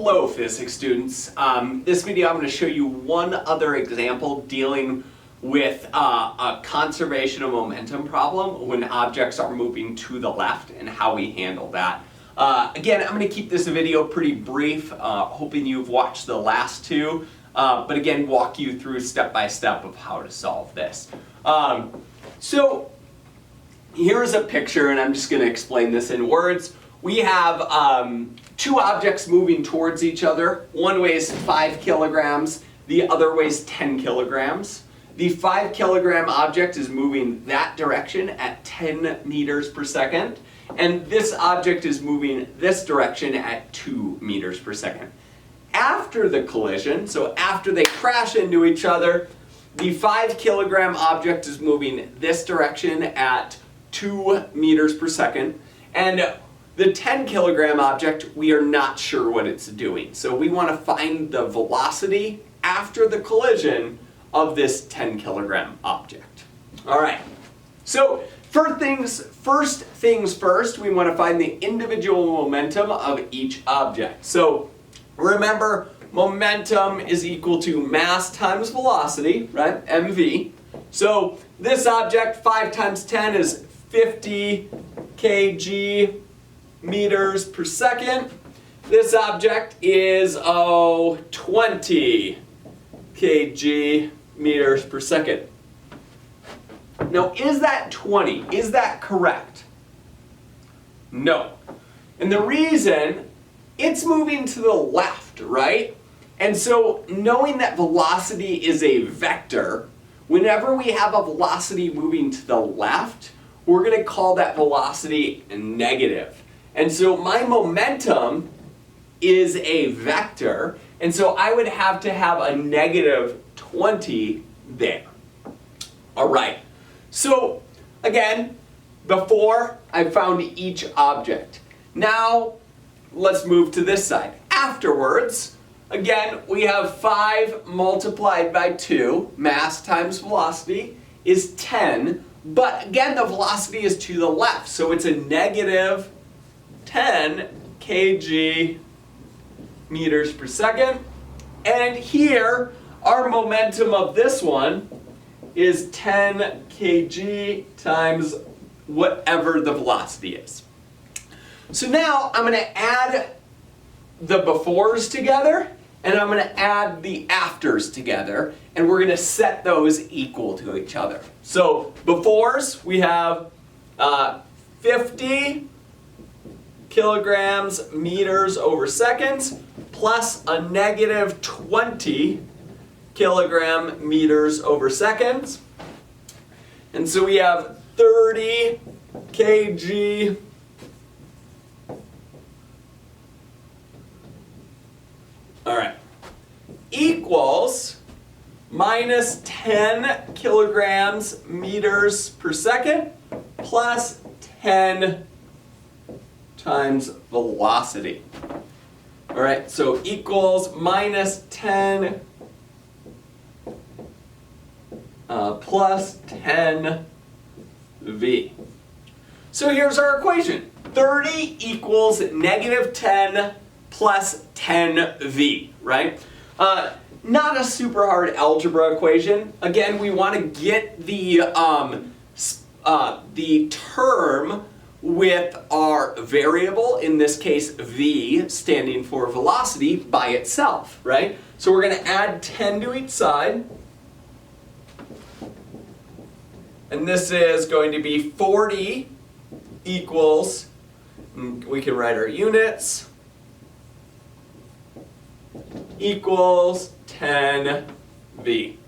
Hello physics students. This video I'm going to show you one other example dealing with a conservation of momentum problem when objects are moving to the left and how we handle that. Again, I'm going to keep this video pretty brief, hoping you've watched the last two, but again walk you through step by step of how to solve this. So here's a picture, and I'm just going to explain this in words. We have two objects moving towards each other. One weighs 5 kilograms, the other weighs 10 kilograms. The 5 kilogram object is moving that direction at 10 meters per second, and this object is moving this direction at 2 meters per second. After the collision, so after they crash into each other, the 5 kilogram object is moving this direction at 2 meters per second, and the 10 kilogram object, we are not sure what it's doing. So we want to find the velocity after the collision of this 10 kilogram object. All right, so first things first, we want to find the individual momentum of each object. So remember, momentum is equal to mass times velocity, right, mv. So this object, 5 times 10 is 50 kg meters per second. This object is 20 kg meters per second. Now, is that 20? Is that correct? No. And the reason, it's moving to the left, right? And so knowing that velocity is a vector, whenever we have a velocity moving to the left, we're going to call that velocity negative. And so my momentum is a vector, and so I would have to have a negative 20 there. All right, so again, before I found each object. Now let's move to this side. Afterwards, again, we have 5 multiplied by 2, mass times velocity, is 10, but again, the velocity is to the left, so it's a negative 10 kg meters per second. And here, our momentum of this one is 10 kg times whatever the velocity is. So now I'm going to add the befores together, and I'm going to add the afters together, and we're going to set those equal to each other. So befores, we have 50 kilograms meters over seconds plus a negative 20 kilogram meters over seconds. And so we have 30 kg equals minus 10 kilograms meters per second plus 10 times velocity. All right, so equals minus 10 plus 10 v. So here's our equation. 30 equals negative 10 plus 10 v, right? Not a super hard algebra equation. Again, we want to get the term with our variable, in this case v, standing for velocity, by itself, right? So we're going to add 10 to each side. And this is going to be 40 equals, we can write our units, equals 10v.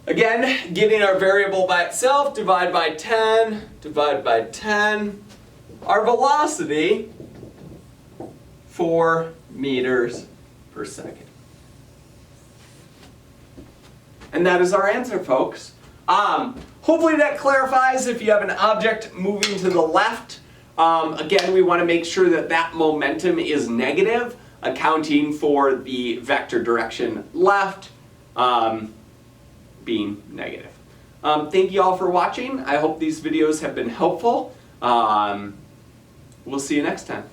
Again, getting our variable by itself, divide by 10, divide by 10. Our velocity, 4 meters per second. And that is our answer, folks. Hopefully that clarifies if you have an object moving to the left. Again, we want to make sure that that momentum is negative, accounting for the vector direction left being negative. Thank you all for watching. I hope these videos have been helpful. We'll see you next time.